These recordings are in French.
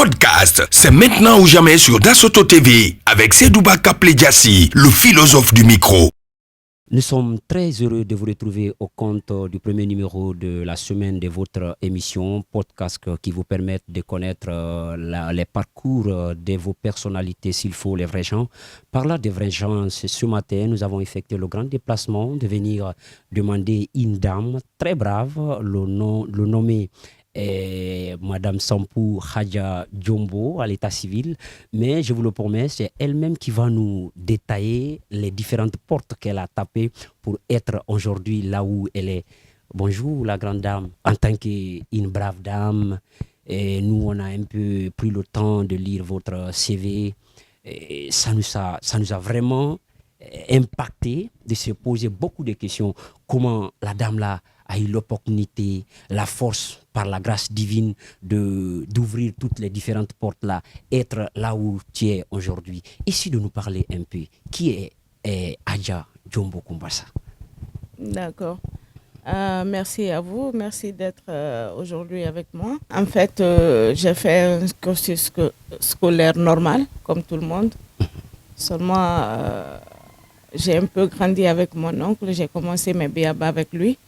podcast, c'est maintenant ou jamais sur Dassoto TV avec Sedouba Kapledjassi, le philosophe du micro. Nous sommes très heureux de vous retrouver au compte du premier numéro de la semaine de votre émission podcast qui vous permet de connaître les parcours de vos personnalités, s'il faut, les vrais gens. Parlant des vrais gens, ce matin, nous avons effectué le grand déplacement de venir demander une dame très brave, le nommé Madame Sampou Hadja Djombo à l'état civil, mais je vous le promets, c'est elle-même qui va nous détailler les différentes portes qu'elle a tapées pour être aujourd'hui là où elle est. Bonjour la grande dame, en tant qu'une brave dame, et nous on a un peu pris le temps de lire votre CV, et ça nous a vraiment impacté de se poser beaucoup de questions. Comment la dame là a eu l'opportunité, la force par la grâce divine d'ouvrir toutes les différentes portes là, être là où tu es aujourd'hui. Ici de nous parler un peu. Qui est Hadja Djombo Kumbassa? D'accord. Merci à vous. Merci d'être aujourd'hui avec moi. En fait, j'ai fait un cursus scolaire normal, comme tout le monde. Seulement, j'ai un peu grandi avec mon oncle. J'ai commencé mes B.A.B avec lui.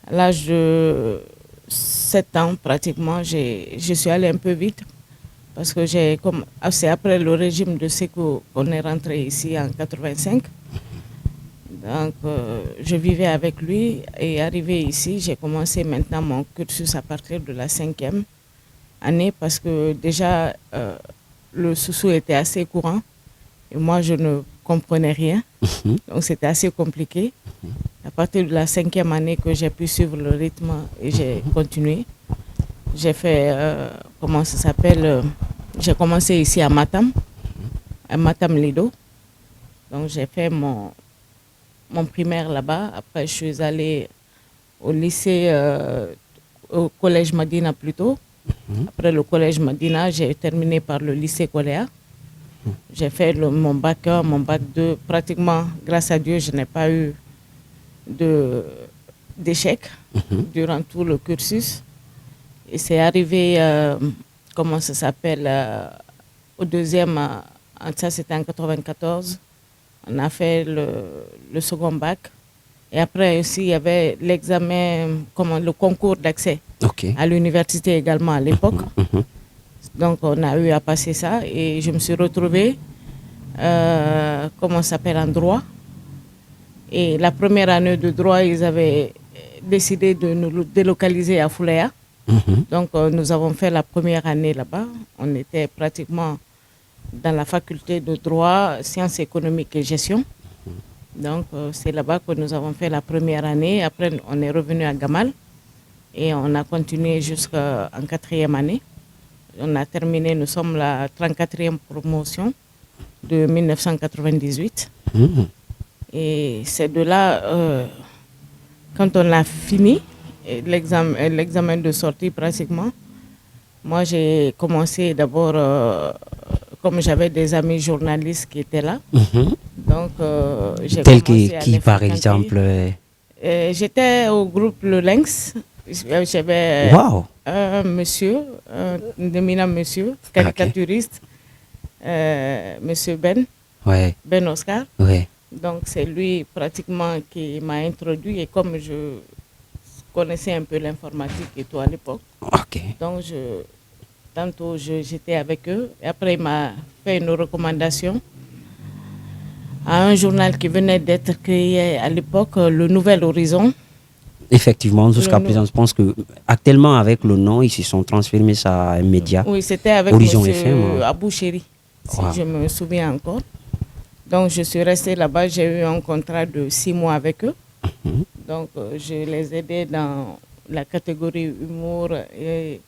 À l'âge de 7 ans, pratiquement, je suis allée un peu vite parce que c'est après le régime de Sékou qu'on est rentré ici en 85. Donc, je vivais avec lui et arrivé ici, j'ai commencé maintenant mon cursus à partir de la 5e année parce que déjà, le soussou était assez courant et moi, je ne comprenais rien. Donc, c'était assez compliqué. À partir de la 5e année que j'ai pu suivre le rythme et j'ai continué. J'ai fait, j'ai commencé ici à Matam Lido. Donc j'ai fait mon primaire là-bas. Après je suis allée au lycée, au collège Madina plutôt. Après le collège Madina, j'ai terminé par le lycée Coléa. J'ai fait mon bac 1, mon bac 2. Pratiquement, grâce à Dieu, je n'ai pas eu d'échec durant tout le cursus. Et c'est arrivé, au deuxième, ça c'était en 94, on a fait le second bac. Et après aussi, il y avait l'examen, le concours d'accès à l'université également à l'époque. Donc on a eu à passer ça et je me suis retrouvée, en droit. Et la première année de droit, ils avaient décidé de nous délocaliser à Fouléa. Donc, nous avons fait la première année là-bas. On était pratiquement dans la faculté de droit, sciences économiques et gestion. Donc, c'est là-bas que nous avons fait la première année. Après, on est revenu à Gamal et on a continué jusqu'en 4e année. On a terminé, nous sommes la 34e promotion de 1998. Et c'est de là, quand on a fini l'examen de sortie pratiquement, moi j'ai commencé d'abord, comme j'avais des amis journalistes qui étaient là, donc j'ai commencé à qui par exemple j'étais au groupe Le Lynx, j'avais un monsieur, un éminent monsieur, caricaturiste, monsieur Ben Oscar. Donc c'est lui pratiquement qui m'a introduit et comme je connaissais un peu l'informatique et tout à l'époque, donc tantôt j'étais avec eux et après il m'a fait une recommandation à un journal qui venait d'être créé à l'époque, le Nouvel Horizon. Effectivement, jusqu'à présent, je pense que actuellement avec le nom, ils se sont transformés à un média. Oui, c'était avec Horizon M. FM. Abou Chéri, si je me souviens encore. Donc, je suis restée là-bas. J'ai eu un contrat de 6 mois avec eux. Donc, je les aidais dans la catégorie humour et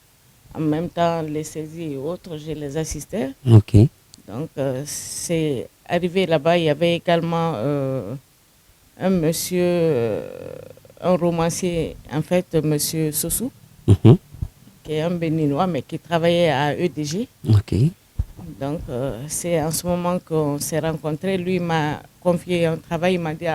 en même temps, les saisies et autres, je les assistais. Donc, c'est arrivé là-bas. Il y avait également un monsieur, un romancier, en fait, monsieur Sossou, qui est un Béninois, mais qui travaillait à EDG. Donc, c'est en ce moment qu'on s'est rencontrés. Lui m'a confié un travail. Il m'a dit,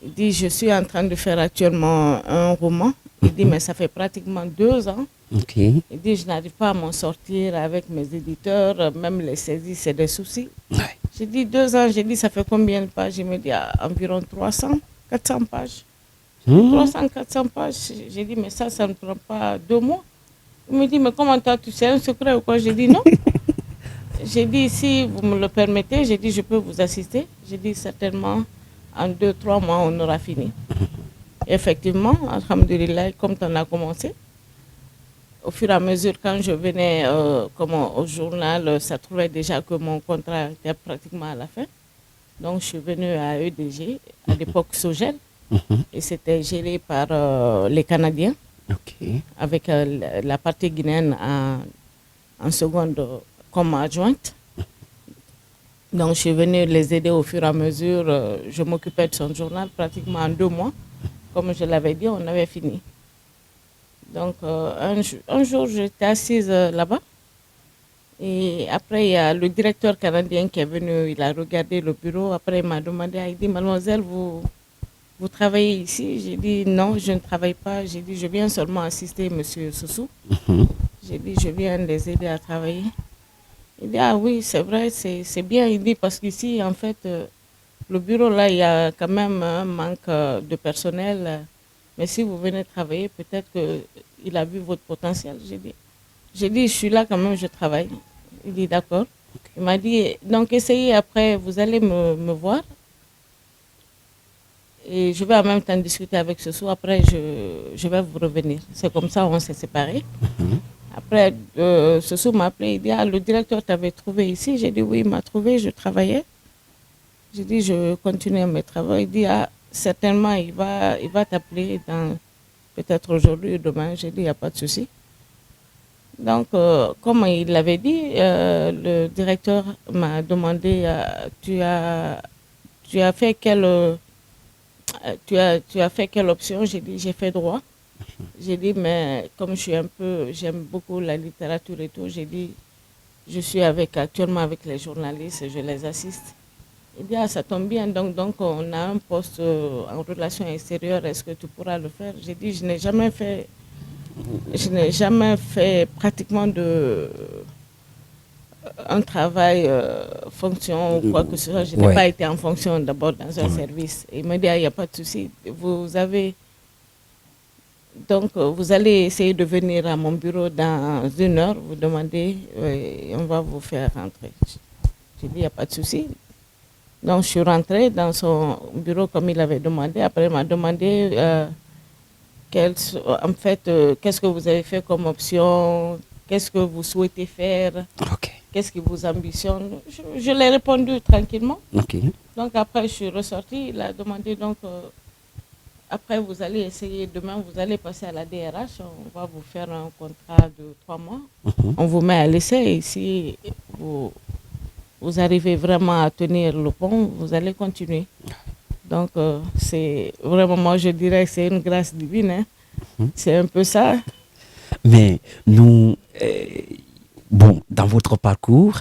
Il dit, je suis en train de faire actuellement un roman. Il dit, mais ça fait pratiquement 2 ans. Ok. Il dit, je n'arrive pas à m'en sortir avec mes éditeurs, même les saisies, c'est des soucis. Ouais. J'ai dit 2 ans, j'ai dit, ça fait combien de pages? Il me dit, environ 300, 400 pages. 300, 400 pages. J'ai dit, mais ça ne prend pas 2 mois. Il me dit, mais comment tu sais un secret ou quoi? J'ai dit, non. J'ai dit, si vous me le permettez, j'ai dit, je peux vous assister. J'ai dit, certainement, en 2-3 mois, on aura fini. Effectivement, alhamdoulilah, comme on a commencé, au fur et à mesure, quand je venais au journal, ça trouvait déjà que mon contrat était pratiquement à la fin. Donc, je suis venue à EDG, à l'époque Sogel, et c'était géré par les Canadiens, avec la partie guinéenne en seconde comme adjointe. Donc, je suis venue les aider au fur et à mesure. Je m'occupais de son journal pratiquement en 2 mois. Comme je l'avais dit, on avait fini. Donc, un jour, j'étais assise là-bas. Et après, il y a le directeur canadien qui est venu, il a regardé le bureau. Après, il m'a demandé, il dit, mademoiselle, vous travaillez ici? J'ai dit, non, je ne travaille pas. J'ai dit, je viens seulement assister M. Soussou. J'ai dit, je viens les aider à travailler. Il dit, ah oui, c'est vrai, c'est bien. Il dit, parce qu'ici, en fait, le bureau, là, il y a quand même un manque de personnel. Mais si vous venez travailler, peut-être qu'il a vu votre potentiel. J'ai dit, je suis là quand même, je travaille. Il dit, d'accord. Il m'a dit, donc essayez après, vous allez me voir. Et je vais en même temps discuter avec ce soir. Après, je vais vous revenir. C'est comme ça, on s'est séparés. Après, ce soir m'a appelé, il dit, ah, le directeur t'avait trouvé ici. J'ai dit, oui, il m'a trouvé, je travaillais. J'ai dit, je continue mes travaux. Il dit, ah, certainement, il va t'appeler peut-être aujourd'hui ou demain. J'ai dit, il n'y a pas de souci. Donc, comme il l'avait dit, le directeur m'a demandé, tu as fait quelle option? J'ai dit, j'ai fait droit. J'ai dit, mais comme j'aime beaucoup la littérature et tout, j'ai dit, je suis actuellement avec les journalistes, je les assiste. Il dit, ah, ça tombe bien, donc on a un poste en relations extérieures, est-ce que tu pourras le faire? J'ai dit, je n'ai jamais fait pratiquement un travail, fonction ou quoi que ce soit. Je n'ai pas été en fonction d'abord dans un service. Il me dit, ah, il n'y a pas de souci, donc, vous allez essayer de venir à mon bureau dans 1 heure, vous demandez, et on va vous faire rentrer. J'ai dit, il n'y a pas de souci. Donc, je suis rentrée dans son bureau comme il avait demandé. Après, il m'a demandé, qu'est-ce que vous avez fait comme option, qu'est-ce que vous souhaitez faire, qu'est-ce qui vous ambitionne. Je l'ai répondu tranquillement. Donc, après, je suis ressortie. Il a demandé, donc, après, vous allez essayer, demain, vous allez passer à la DRH. On va vous faire un contrat de 3 mois. On vous met à l'essai. Et si vous arrivez vraiment à tenir le pont, vous allez continuer. Donc, c'est vraiment, moi, je dirais que c'est une grâce divine. Hein. C'est un peu ça. Mais nous, dans votre parcours,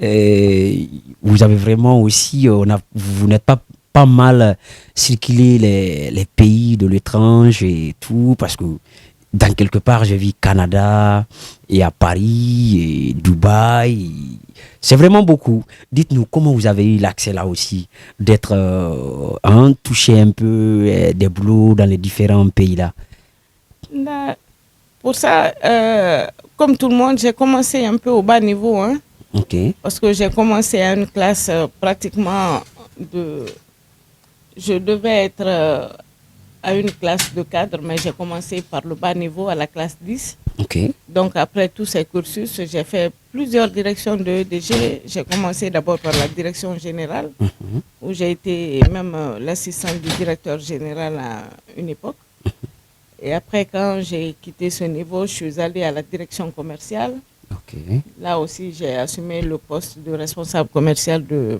vous avez vraiment aussi, vous n'êtes pas mal circulé les pays de l'étranger et tout, parce que dans quelque part, j'ai vu Canada et à Paris et Dubaï. C'est vraiment beaucoup. Dites-nous comment vous avez eu l'accès là aussi, d'être toucher un peu des boulots dans les différents pays là. Pour ça, comme tout le monde, j'ai commencé un peu au bas niveau. Hein, parce que j'ai commencé à une classe pratiquement je devais être à une classe de cadre, mais j'ai commencé par le bas niveau à la classe 10. Donc après tous ces cursus, j'ai fait plusieurs directions de EDG. J'ai commencé d'abord par la direction générale, où j'ai été même l'assistant du directeur général à une époque. Et après, quand j'ai quitté ce niveau, je suis allée à la direction commerciale. Là aussi, j'ai assumé le poste de responsable commercial de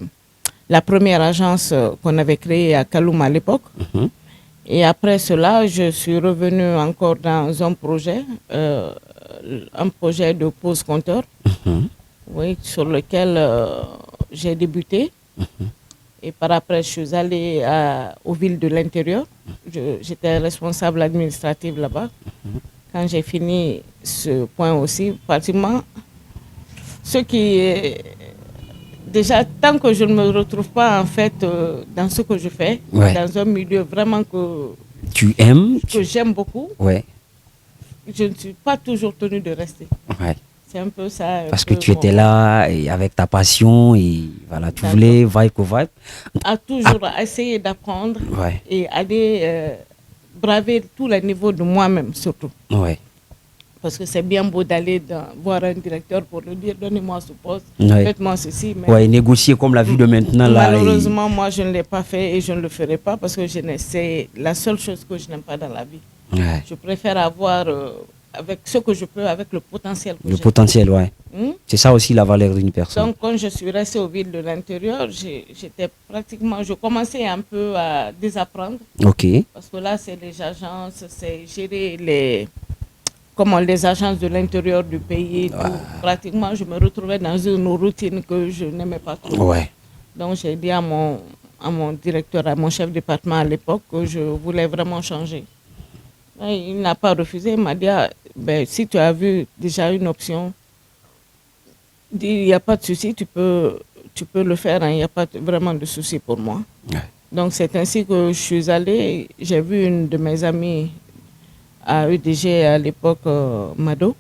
la première agence qu'on avait créée à Kaloum à l'époque. Et après cela, je suis revenue encore dans un projet de pose compteur, sur lequel j'ai débuté. Et par après, je suis allée aux villes de l'intérieur. J'étais responsable administrative là-bas. Quand j'ai fini ce point aussi, pratiquement, ce qui déjà, tant que je ne me retrouve pas en fait dans ce que je fais, dans un milieu vraiment que tu aimes, que j'aime beaucoup, je ne suis pas toujours tenue de rester. C'est un peu ça. Parce que tu étais là et avec ta passion et voilà, tu voulais vibe. À toujours essayer d'apprendre et aller braver tous les niveaux de moi-même surtout. Parce que c'est bien beau d'aller voir un directeur pour lui dire donnez-moi ce poste, faites-moi ceci. Mais négocier comme la vie de maintenant. Malheureusement, moi je ne l'ai pas fait et je ne le ferai pas parce que c'est la seule chose que je n'aime pas dans la vie. Je préfère avoir avec ce que je peux, avec le potentiel que j'ai. Le potentiel, c'est ça aussi la valeur d'une personne. Donc quand je suis restée aux villes de l'intérieur, je commençais un peu à désapprendre. Parce que là, c'est les agences, c'est gérer les agences de l'intérieur du pays. Tout. Pratiquement, je me retrouvais dans une routine que je n'aimais pas trop. Donc j'ai dit à mon directeur, à mon chef de département à l'époque que je voulais vraiment changer. Et il n'a pas refusé, il m'a dit, si tu as vu déjà une option, il n'y a pas de souci, tu peux le faire, il n'y a pas vraiment de souci pour moi. Donc c'est ainsi que je suis allée, j'ai vu une de mes amies à EDG à l'époque, Mado.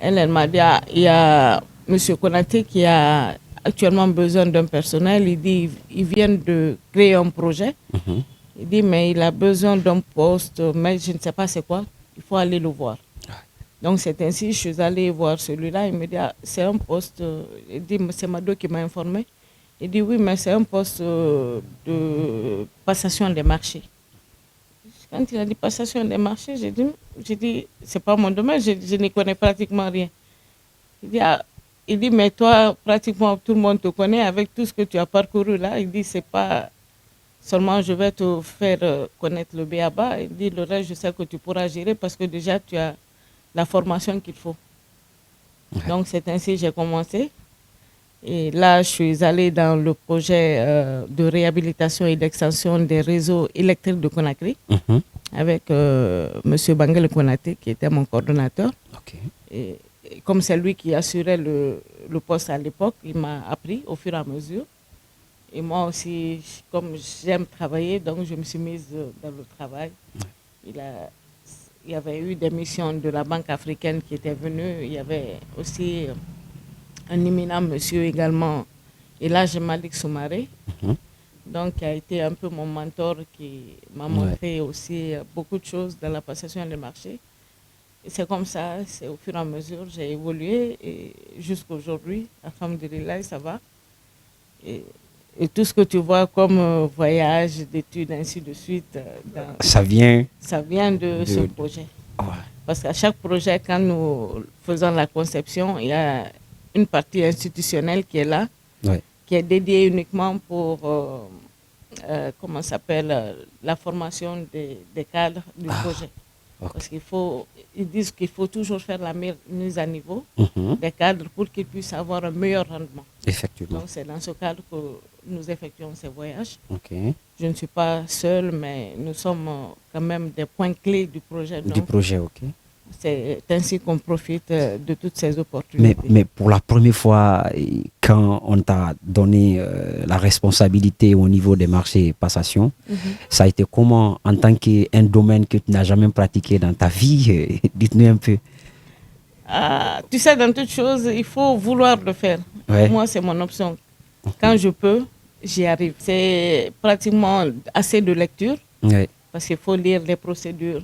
Elle m'a dit, il y a M. Konaté qui a actuellement besoin d'un personnel, il dit, ils viennent de créer un projet. Il dit, mais il a besoin d'un poste, mais je ne sais pas c'est quoi, il faut aller le voir. Donc c'est ainsi, je suis allée voir celui-là, il me dit, c'est un poste, il dit, c'est Mado qui m'a informé. Il dit, oui, mais c'est un poste de passation des marchés. Quand il a dit passation des marchés, j'ai dit c'est pas mon domaine, je n'y connais pratiquement rien. Il dit, mais toi, pratiquement tout le monde te connaît avec tout ce que tu as parcouru là. Il dit, c'est pas seulement je vais te faire connaître le B.A.B.A. Il dit, le reste, je sais que tu pourras gérer parce que déjà, tu as la formation qu'il faut. Donc, c'est ainsi que j'ai commencé. Et là, je suis allée dans le projet de réhabilitation et d'extension des réseaux électriques de Conakry avec M. Banguel Konaté, qui était mon coordonnateur. Et comme c'est lui qui assurait le poste à l'époque, il m'a appris au fur et à mesure. Et moi aussi, comme j'aime travailler, donc je me suis mise dans le travail. Il y avait eu des missions de la Banque africaine qui étaient venues. Il y avait aussi un éminent monsieur également, Elhadji Malick Soumaré, donc qui a été un peu mon mentor, qui m'a montré aussi beaucoup de choses dans la passation des marchés. Et c'est comme ça, c'est au fur et à mesure, j'ai évolué et jusqu'à aujourd'hui, alhamdoulilah, ça va. Et tout ce que tu vois comme voyage, d'études, ainsi de suite, ça vient de ce projet. Parce qu'à chaque projet, quand nous faisons la conception, il y a une partie institutionnelle qui est là, qui est dédiée uniquement pour la formation des cadres du projet. Parce qu'ils disent qu'il faut toujours faire la mise à niveau des cadres pour qu'ils puissent avoir un meilleur rendement. Effectivement. Donc c'est dans ce cadre que nous effectuons ces voyages. Je ne suis pas seule, mais nous sommes quand même des points clés du projet. C'est ainsi qu'on profite de toutes ces opportunités. Mais pour la première fois, quand on t'a donné la responsabilité au niveau des marchés passation, ça a été comment en tant qu'un domaine que tu n'as jamais pratiqué dans ta vie? Dites-nous un peu. Tu sais, dans toutes choses, il faut vouloir le faire. Moi, c'est mon option. Quand je peux, j'y arrive. C'est pratiquement assez de lecture, parce qu'il faut lire les procédures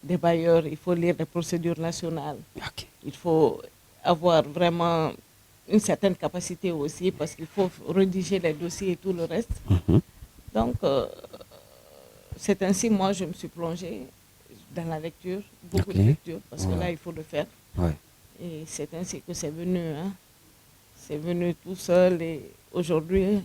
des bailleurs, il faut lire les procédures nationales. Il faut avoir vraiment une certaine capacité aussi, parce qu'il faut rédiger les dossiers et tout le reste. Donc, c'est ainsi, moi, je me suis plongée dans la lecture, beaucoup de lecture, parce que là, il faut le faire. Et c'est ainsi que c'est venu. C'est venu tout seul et aujourd'hui...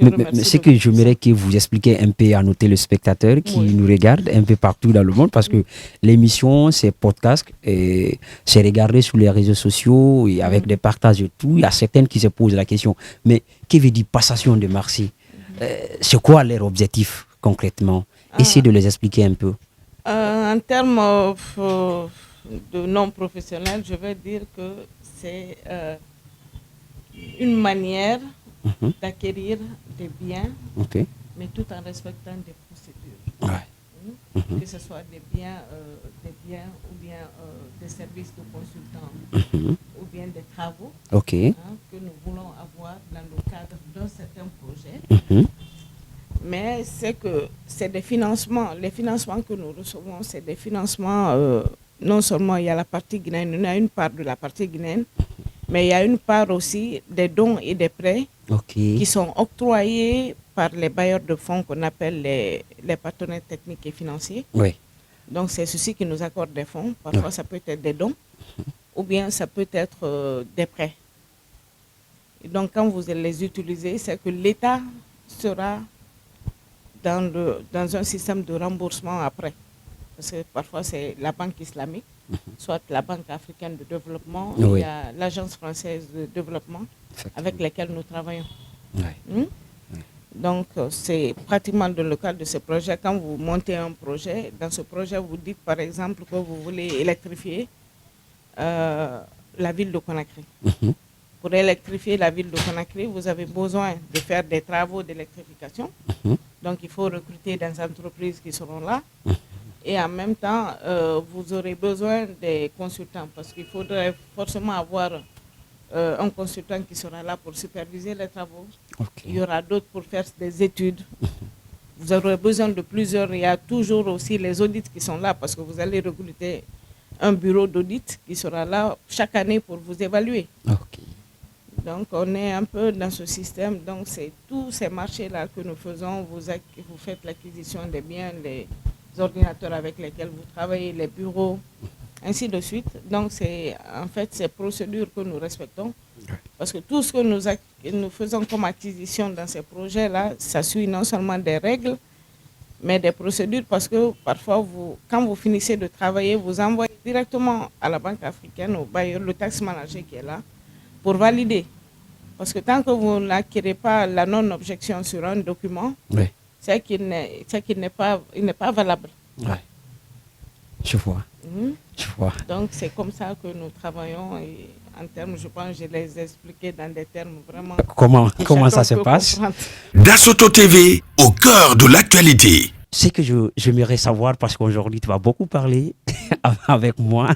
Mais ce que j'aimerais que vous expliquiez un peu à nos téléspectateurs qui nous regardent un peu partout dans le monde, parce que l'émission, c'est podcast, et c'est regardé sur les réseaux sociaux et avec des partages et tout. Il y a certaines qui se posent la question, mais que veut dire passation de marché? C'est quoi leur objectif concrètement? Essayez de les expliquer un peu. En termes de non professionnels, je vais dire que c'est une manière d'acquérir des biens, Ok. mais tout en respectant des procédures. Ouais. Que ce soit des biens ou bien des services de consultants ou bien des travaux Ok. que nous voulons avoir dans le cadre d'un certain projet. Mais c'est que c'est des financements. Les financements que nous recevons, c'est des financements, non seulement il y a la partie guinéenne, il y a une part de la partie guinéenne, mais il y a une part aussi des dons et des prêts qui sont octroyés par les bailleurs de fonds qu'on appelle les partenaires techniques et financiers. Oui. Donc c'est ceux qui nous accordent des fonds. Parfois ça peut être des dons ou bien ça peut être des prêts. Et donc quand vous les utilisez, c'est que l'État sera dans un système de remboursement après. Parce que parfois c'est la banque islamique, soit la Banque africaine de développement, il y a l'Agence française de développement avec lesquelles nous travaillons. Donc c'est pratiquement dans le cadre de ce projet, quand vous montez un projet, dans ce projet vous dites par exemple que vous voulez électrifier la ville de Conakry. Pour électrifier la ville de Conakry, vous avez besoin de faire des travaux d'électrification. Donc il faut recruter des entreprises qui seront là. Et en même temps, vous aurez besoin des consultants parce qu'il faudrait forcément avoir un consultant qui sera là pour superviser les travaux. Il y aura d'autres pour faire des études. Vous aurez besoin de plusieurs. Il y a toujours aussi les audits qui sont là parce que vous allez recruter un bureau d'audit qui sera là chaque année pour vous évaluer. Donc on est un peu dans ce système. Donc c'est tous ces marchés-là que nous faisons. Vous faites l'acquisition des biens, les ordinateurs avec lesquels vous travaillez, les bureaux, ainsi de suite. Donc c'est en fait ces procédures que nous respectons. Parce que tout ce que nous faisons comme acquisition dans ces projets-là, ça suit non seulement des règles, mais des procédures parce que parfois, quand vous finissez de travailler, vous envoyez directement à la Banque africaine, au bailleur, le tax manager qui est là, pour valider. Parce que tant que vous n'acquérez pas la non-objection sur un document, c'est qu'il n'est pas valable. Je vois. Je vois. Donc c'est comme ça que nous travaillons et en termes, je pense, je les ai expliqués dans des termes vraiment... Comment ça se passe? Dassoto TV, au cœur de l'actualité. Ce que j'aimerais savoir, parce qu'aujourd'hui tu vas beaucoup parler avec moi,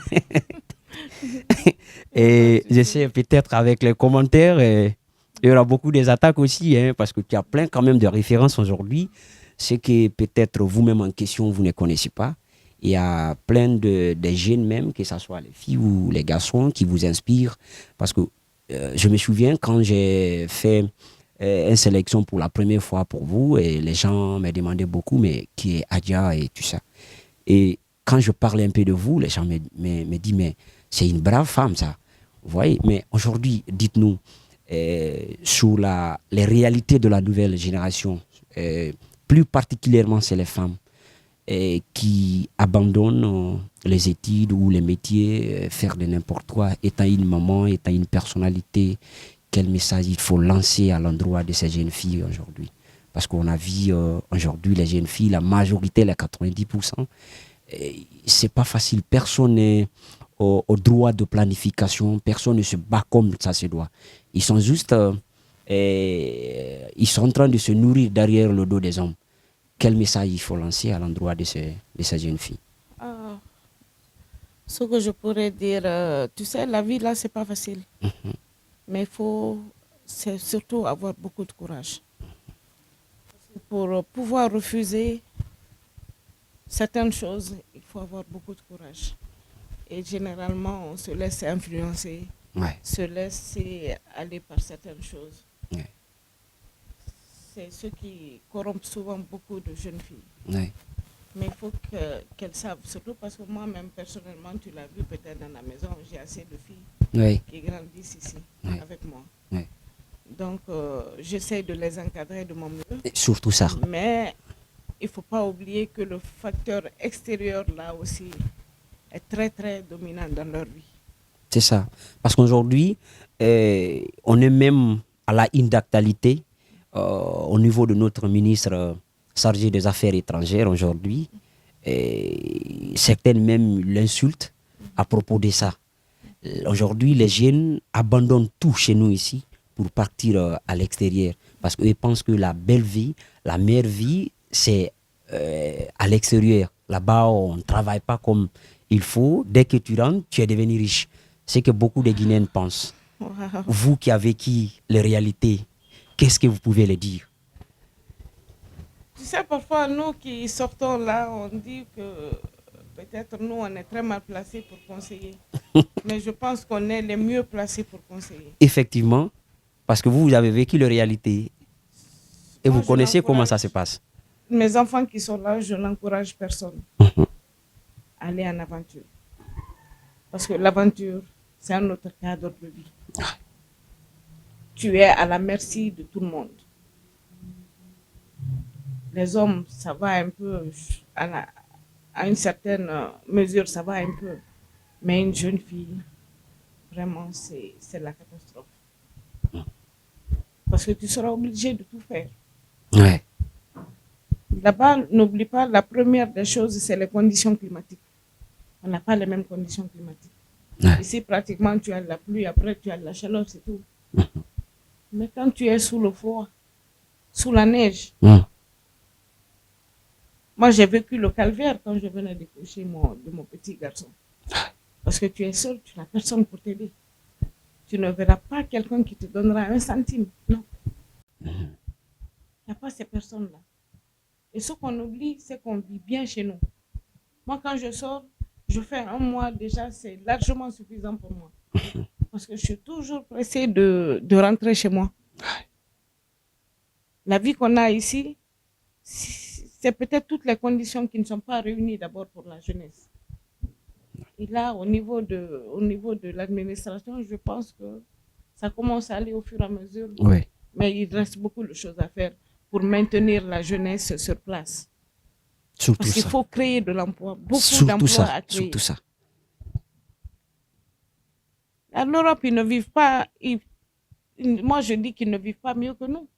et je sais peut-être avec les commentaires, il y aura beaucoup des attaques aussi, parce que tu as plein quand même de références aujourd'hui, ce que peut-être vous-même en question vous ne connaissez pas. Il y a plein de jeunes même, que ce soit les filles ou les garçons, qui vous inspirent. Parce que je me souviens quand j'ai fait une sélection pour la première fois pour vous, et les gens me demandaient beaucoup, mais qui est Adja et tout ça. Et quand je parlais un peu de vous, les gens me disent, mais c'est une brave femme ça. Vous voyez, mais aujourd'hui, dites-nous, sur les réalités de la nouvelle génération, plus particulièrement c'est les femmes, qui abandonnent les études ou les métiers, faire de n'importe quoi, étant une maman, étant une personnalité, quel message il faut lancer à l'endroit de ces jeunes filles aujourd'hui? Parce qu'on a vu aujourd'hui les jeunes filles, la majorité, les 90%, c'est pas facile. Personne n'est au droit de planification, personne ne se bat comme ça se doit. Ils sont juste, ils sont en train de se nourrir derrière le dos des hommes. Quel message il faut lancer à l'endroit de ces jeunes filles? Ce que je pourrais dire, tu sais, la vie là, c'est pas facile. Mais il faut surtout avoir beaucoup de courage. Pour pouvoir refuser certaines choses, il faut avoir beaucoup de courage. Et généralement, on se laisse influencer, se laisser aller par certaines choses. C'est ce qui corrompt souvent beaucoup de jeunes filles. Mais il faut qu'elles savent, surtout parce que moi-même, personnellement, tu l'as vu peut-être dans la maison, j'ai assez de filles qui grandissent ici avec moi. Donc, j'essaie de les encadrer de mon mieux. Et surtout ça. Mais il ne faut pas oublier que le facteur extérieur, là aussi, est très, très dominant dans leur vie. C'est ça. Parce qu'aujourd'hui, on est même à la une d'actualité. au niveau de notre ministre chargé des Affaires étrangères aujourd'hui. Et certaines même l'insultent à propos de ça. Aujourd'hui, les jeunes abandonnent tout chez nous ici pour partir à l'extérieur. Parce qu'ils pensent que la belle vie, la meilleure vie, c'est à l'extérieur. Là-bas, on ne travaille pas comme il faut. Dès que tu rentres, tu es devenu riche. C'est ce que beaucoup de Guinéens pensent. Wow. Vous qui avez vécu les réalités, qu'est-ce que vous pouvez leur dire? Tu sais, parfois, nous qui sortons là, on dit que peut-être nous, on est très mal placés pour conseiller. Mais je pense qu'on est les mieux placés pour conseiller. Effectivement, parce que vous avez vécu les réalités et Moi, vous je connaissez comment l'encourage. ça se passe. Mes enfants qui sont là, je n'encourage personne à aller en aventure. Parce que l'aventure, c'est un autre cadre de vie. Tu es à la merci de tout le monde. Les hommes, ça va un peu, à une certaine mesure, ça va un peu. Mais une jeune fille, vraiment, c'est la catastrophe. Parce que tu seras obligé de tout faire. Ouais. Là-bas, n'oublie pas, la première des choses, c'est les conditions climatiques. On n'a pas les mêmes conditions climatiques. Ouais. Ici, pratiquement, tu as la pluie, après, tu as la chaleur, c'est tout. Mais quand tu es sous le froid, sous la neige, moi, j'ai vécu le calvaire quand je venais décrocher de mon petit garçon. Parce que tu es seul, tu n'as personne pour t'aider. Tu ne verras pas quelqu'un qui te donnera un centime. Non. Il n'y a pas ces personnes-là. Et ce qu'on oublie, c'est qu'on vit bien chez nous. Moi, quand je sors, je fais un mois déjà, c'est largement suffisant pour moi. Parce que je suis toujours pressée de rentrer chez moi. La vie qu'on a ici, c'est peut-être toutes les conditions qui ne sont pas réunies d'abord pour la jeunesse. Et là, au niveau de l'administration, je pense que ça commence à aller au fur et à mesure. Ouais. Mais il reste beaucoup de choses à faire pour maintenir la jeunesse sur place. Surtout Parce qu'il ça. faut créer de l'emploi, beaucoup Surtout d'emplois ça. à créer. Surtout ça. En Europe, ils ne vivent pas, moi je dis qu'ils ne vivent pas mieux que nous.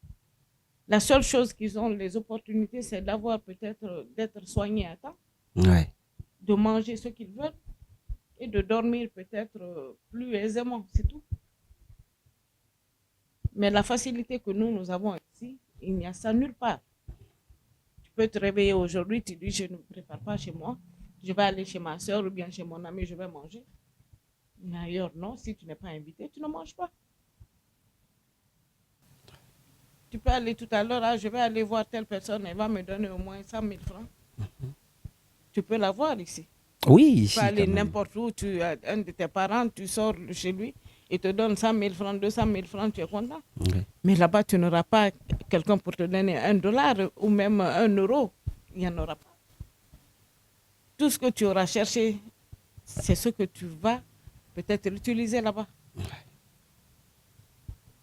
La seule chose qu'ils ont, les opportunités, c'est d'avoir peut-être, d'être soignés à temps, Ouais. de manger ce qu'ils veulent et de dormir peut-être plus aisément, c'est tout. Mais la facilité que nous avons ici, il n'y a ça nulle part. Tu peux te réveiller aujourd'hui, tu dis je ne me prépare pas chez moi, je vais aller chez ma soeur ou bien chez mon ami, je vais manger. Mais ailleurs, non, si tu n'es pas invité, tu ne manges pas. Tu peux aller tout à l'heure, ah, je vais aller voir telle personne, elle va me donner au moins 100 000 francs. Tu peux l'avoir ici. Oui, Tu ici. peux aller quand même. n'importe où, tu as un de tes parents, tu sors de chez lui, il te donne 100 000 francs, 200 000 francs, tu es content. Ouais. Mais là-bas, tu n'auras pas quelqu'un pour te donner $1 ou même €1. Il n'y en aura pas. Tout ce que tu auras cherché, c'est ce que tu vas peut-être utiliser là-bas.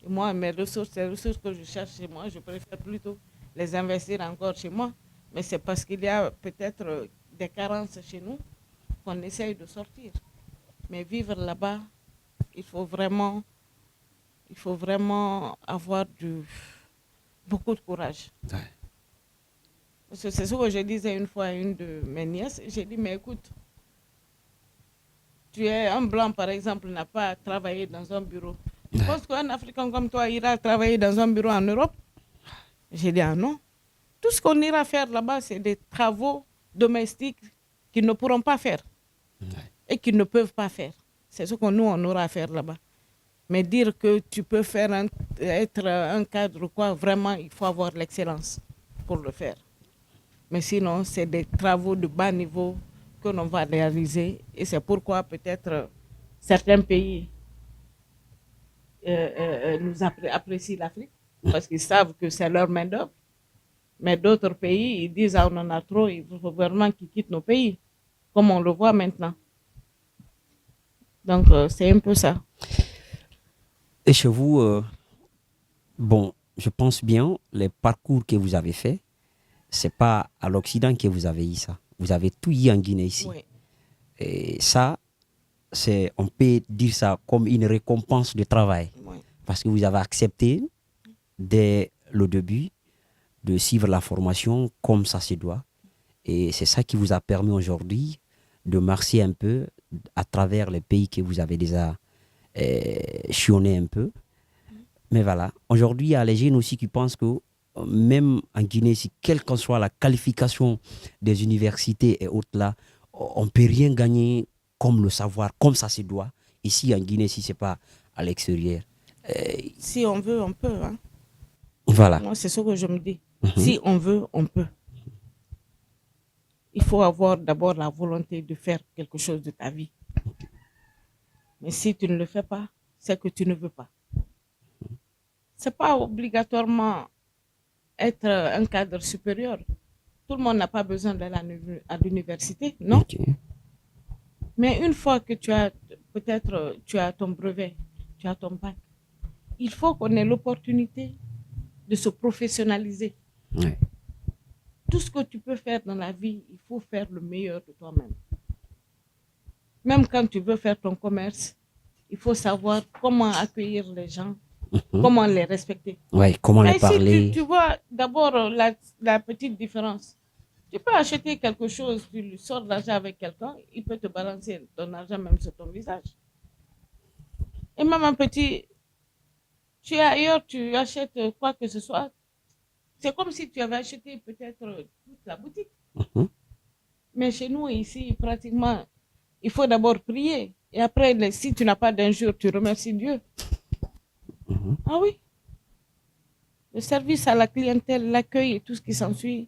Et moi, mes ressources, les ressources que je cherche chez moi, je préfère plutôt les investir encore chez moi. Mais c'est parce qu'il y a peut-être des carences chez nous qu'on essaye de sortir. Mais vivre là-bas, il faut vraiment avoir beaucoup de courage. Ouais. Parce que c'est ce que je disais une fois à une de mes nièces. J'ai dit, mais écoute, tu es un blanc, par exemple, n'a pas travaillé dans un bureau. Tu Ouais. penses qu'un Africain comme toi ira travailler dans un bureau en Europe? J'ai dit, ah non. Tout ce qu'on ira faire là-bas, c'est des travaux domestiques qu'ils ne pourront pas faire et qu'ils ne peuvent pas faire. C'est ce que nous, on aura à faire là-bas. Mais dire que tu peux faire être un cadre, quoi, vraiment, il faut avoir l'excellence pour le faire. Mais sinon, c'est des travaux de bas niveau que l'on va réaliser. Et c'est pourquoi peut-être certains pays nous apprécient l'Afrique, parce qu'ils savent que c'est leur main-d'œuvre. Mais d'autres pays, ils disent, ah, on en a trop, il faut vraiment qu'ils quittent nos pays, comme on le voit maintenant. Donc, c'est un peu ça. Et chez vous, bon, je pense bien, les parcours que vous avez faits, c'est pas à l'Occident que vous avez eu ça. Vous avez tout eu en Guinée ici. Oui. Et ça, on peut dire ça comme une récompense de travail. Oui. Parce que vous avez accepté de le début, de suivre la formation comme ça se doit. Et c'est ça qui vous a permis aujourd'hui de marcher un peu à travers les pays que vous avez déjà chionné un peu. Mais voilà, aujourd'hui, il y a les jeunes aussi qui pensent que même en Guinée, si quelle qu'en soit la qualification des universités et autres là, on ne peut rien gagner comme le savoir, comme ça se doit. Ici en Guinée, si ce n'est pas à l'extérieur. Si on veut, on peut. Hein. Voilà. Moi, c'est ce que je me dis. Si on veut, on peut. Il faut avoir d'abord la volonté de faire quelque chose de ta vie. Mais si tu ne le fais pas, c'est que tu ne veux pas. Ce n'est pas obligatoirement être un cadre supérieur. Tout le monde n'a pas besoin d'aller à l'université, non? Okay. Mais une fois que tu as, peut-être, tu as ton brevet, tu as ton bac, il faut qu'on ait l'opportunité de se professionnaliser. Ouais. Tout ce que tu peux faire dans la vie, il faut faire le meilleur de toi-même. Même quand tu veux faire ton commerce, il faut savoir comment accueillir les gens, comment les respecter. Ouais, comment Mais les parler. si tu vois d'abord la petite différence. Tu peux acheter quelque chose, tu sors de l'argent avec quelqu'un, il peut te balancer ton argent même sur ton visage. Et même un petit, tu es ailleurs, tu achètes quoi que ce soit. C'est comme si tu avais acheté peut-être toute la boutique. Mais chez nous, ici, pratiquement, il faut d'abord prier. Et après, si tu n'as pas d'injure, tu remercies Dieu. Ah oui. Le service à la clientèle, l'accueil et tout ce qui s'ensuit,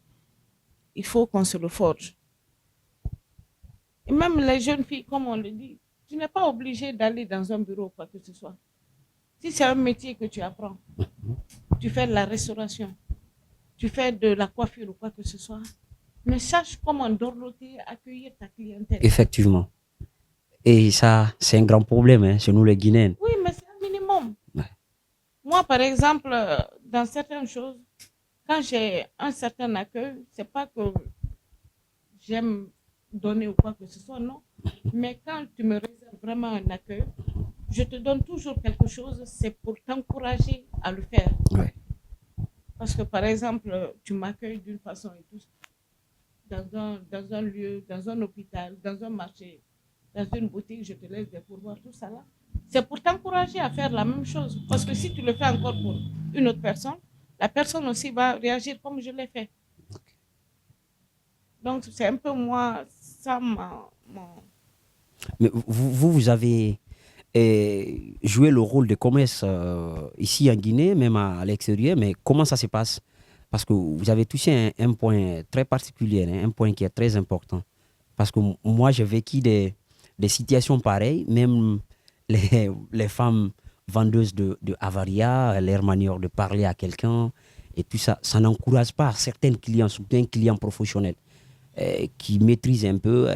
il faut qu'on se le forge. Et même les jeunes filles, comme on le dit, tu n'es pas obligé d'aller dans un bureau ou quoi que ce soit. Si c'est un métier que tu apprends, tu fais de la restauration, tu fais de la coiffure ou quoi que ce soit, mais sache comment dorloter, accueillir ta clientèle. Effectivement. Et ça, c'est un grand problème hein, chez nous les Guinéens. Oui, mais c'est un minimum. Ouais. Moi, par exemple, dans certaines choses, quand j'ai un certain accueil, c'est pas que j'aime donner ou quoi que ce soit, non. Mais quand tu me réserves vraiment un accueil, je te donne toujours quelque chose, c'est pour t'encourager à le faire. Ouais. Parce que par exemple, tu m'accueilles d'une façon et tout, dans un lieu, dans un hôpital, dans un marché, dans une boutique, je te laisse des pourboires, tout ça là. C'est pour t'encourager à faire la même chose. Parce que si tu le fais encore pour une autre personne, la personne aussi va réagir comme je l'ai fait. Donc c'est un peu moi, ça Mais vous avez joué le rôle de commerce ici en Guinée, même à l'extérieur, mais comment ça se passe? Parce que vous avez touché un point très particulier, hein, un point qui est très important. Parce que moi, j'ai vécu des situations pareilles, même les femmes vendeuses de Avaria, leur manière de parler à quelqu'un, et tout ça, ça n'encourage pas certains clients, surtout un client professionnel, qui maîtrise un peu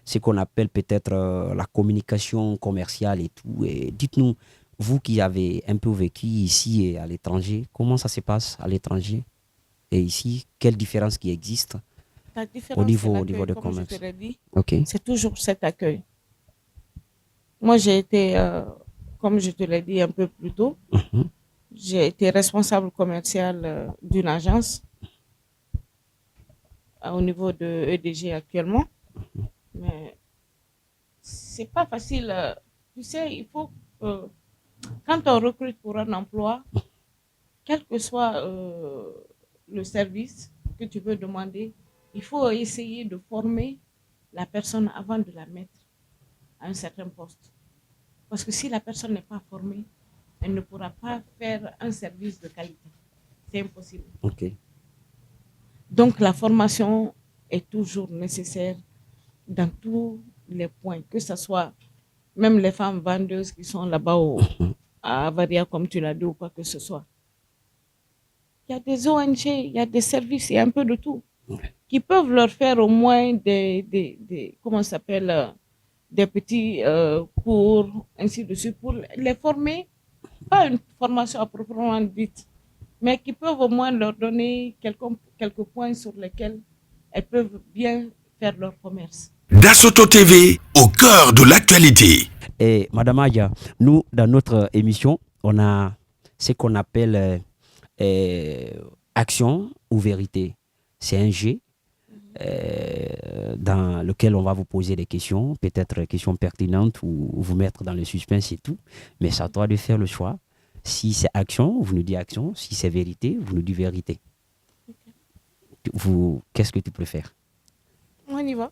ce qu'on appelle peut-être la communication commerciale et tout. Et dites-nous, vous qui avez un peu vécu ici et à l'étranger, comment ça se passe à l'étranger et ici? Quelle différence qui existe au niveau de commerce? Je te l'ai dit, okay. C'est toujours cet accueil. Moi, j'ai été, comme je te l'ai dit un peu plus tôt, j'ai été responsable commercial d'une agence au niveau de EDG actuellement. Mais c'est pas facile. Tu sais, il faut que quand on recrute pour un emploi, quel que soit le service que tu veux demander, il faut essayer de former la personne avant de la mettre à un certain poste. Parce que si la personne n'est pas formée, elle ne pourra pas faire un service de qualité. C'est impossible. Okay. Donc la formation est toujours nécessaire dans tous les points, que ce soit même les femmes vendeuses qui sont là-bas à Avaria, comme tu l'as dit, ou quoi que ce soit. Il y a des ONG, il y a des services, il y a un peu de tout, qui peuvent leur faire au moins des comment ça s'appelle, des petits cours, ainsi de suite, pour les former, pas une formation à proprement dite, mais qui peuvent au moins leur donner quelques points sur lesquels elles peuvent bien faire leur commerce. Dassoto TV, au cœur de l'actualité. Et Madame Aya, nous, dans notre émission, on a ce qu'on appelle Action ou vérité? C'est un jeu dans lequel on va vous poser des questions, peut-être des questions pertinentes ou vous mettre dans le suspense et tout. Mais c'est à toi de faire le choix. Si c'est action, vous nous dites action. Si c'est vérité, vous nous dites vérité. Qu'est-ce que tu préfères? On y va.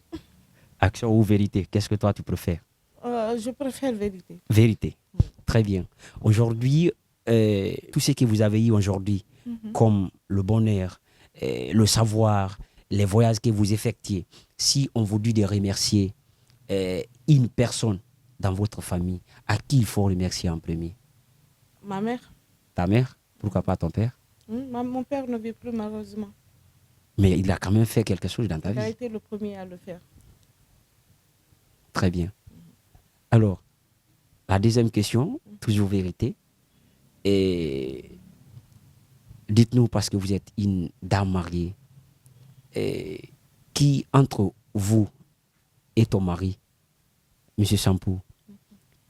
Action ou vérité? Qu'est-ce que toi tu préfères? Je préfère vérité. Vérité. Très bien. Aujourd'hui, tout ce que vous avez eu aujourd'hui, comme le bonheur, le savoir, les voyages que vous effectuez, si on vous dit de remercier une personne dans votre famille, à qui il faut remercier en premier? Ma mère. Ta mère? Pourquoi pas ton père? Mon père ne vit plus malheureusement. Mais il a quand même fait quelque chose dans ta vie. Il a été le premier à le faire. Très bien. Alors, la deuxième question, toujours vérité. Et dites-nous, parce que vous êtes une dame mariée, qui entre vous et ton mari, M. Sampou,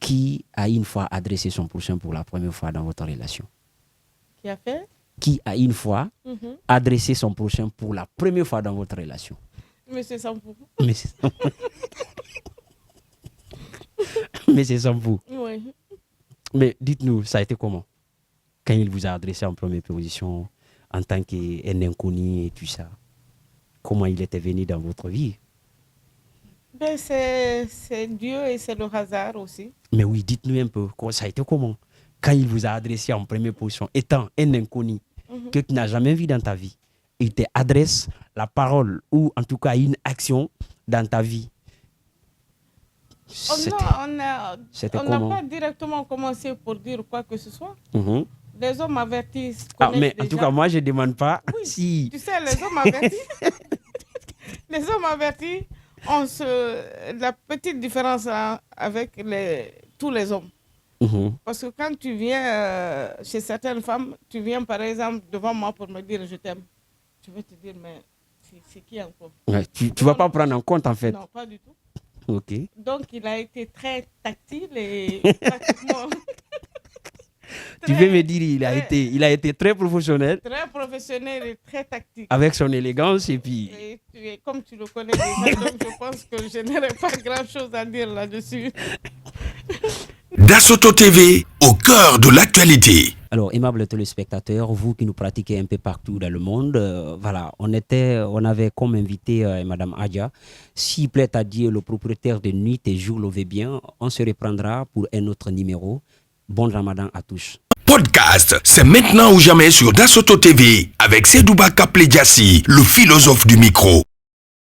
qui a une fois adressé son prochain pour la première fois dans votre relation? Qui a fait? Qui a une fois adressé son prochain pour la première fois dans votre relation? Monsieur Sampou. Monsieur Sampou. Oui. Mais dites-nous, ça a été comment? Quand il vous a adressé en première position, en tant qu'un inconnu et tout ça, comment il était venu dans votre vie? Ben, c'est Dieu et c'est le hasard aussi. Mais oui, dites-nous un peu, ça a été comment? Quand il vous a adressé en première position, étant un inconnu que tu n'as jamais vu dans ta vie, il te adresse la parole ou en tout cas une action dans ta vie. On n'a pas directement commencé pour dire quoi que ce soit. Les hommes avertis. Mais en tout cas, moi, je ne demande pas si... Tu sais, les hommes avertis, les hommes avertis ont la petite différence avec tous les hommes. Parce que quand tu viens chez certaines femmes, tu viens par exemple devant moi pour me dire je t'aime. Je vais te dire, mais c'est qui encore? Tu ne vas pas prendre en compte en fait. Non, pas du tout. Ok. Donc il a été très tactile et pratiquement... Tu veux me dire, il a été très professionnel. Très professionnel et très tactique. Avec son élégance et puis... Et comme tu le connais déjà, donc je pense que je n'aurai pas grand-chose à dire là-dessus. Dassoto TV, au cœur de l'actualité. Alors, aimables téléspectateurs, vous qui nous pratiquez un peu partout dans le monde, voilà, on avait comme invité Madame Adja. S'il plaît à Dieu, le propriétaire de Nuit et Jour le veut bien, on se reprendra pour un autre numéro. Bon Ramadan à tous. Podcast, c'est maintenant ou jamais sur Dassoto TV avec Sedouba Kapledjassi, le philosophe du micro.